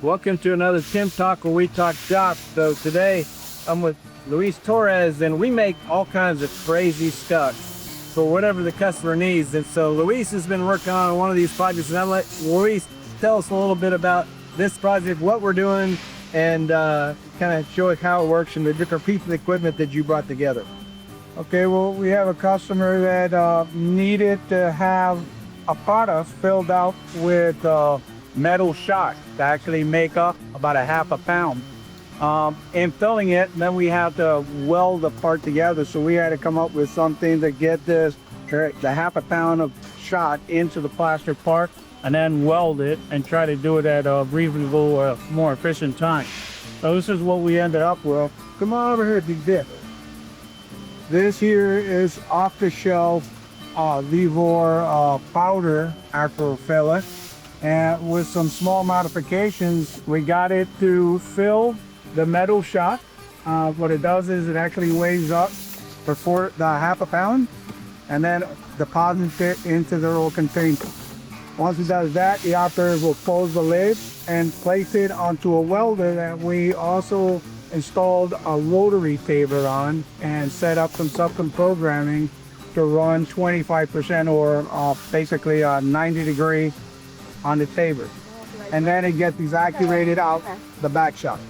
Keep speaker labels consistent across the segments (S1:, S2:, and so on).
S1: Welcome to another Tim Talk where we talk shop. So today I'm with Luis Torres and we make all kinds of crazy stuff for whatever the customer needs. And so Luis has been working on one of these projects, and I'll let Luis tell us a little bit about this project, what we're doing, and kind of show us how it works and the different pieces of equipment that you brought together.
S2: Okay, well, we have a customer that needed to have a product filled out with metal shot to actually make up about a half a pound. In filling it, then we have to weld the part together. So we had to come up with something to get the half a pound of shot into the plastic part and then weld it and try to do it at a reasonable, more efficient time. So this is what we ended up with. Come on over here, Big Dick. This here is off-the-shelf Livor powder acrylic, and with some small modifications, we got it to fill the metal shot. What it does is it actually weighs up for the half a pound, and then deposits it into the little container. Once it does that, the operator will close the lid and place it onto a welder that we also installed a rotary taper on and set up some programming to run 25% or basically 90 degrees on the taper. And then it gets evacuated out the back shop.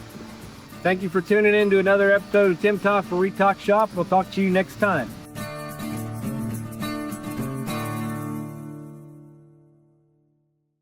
S1: Thank you for tuning in to another episode of Tim Talk where we talk shop. We'll talk to you next time.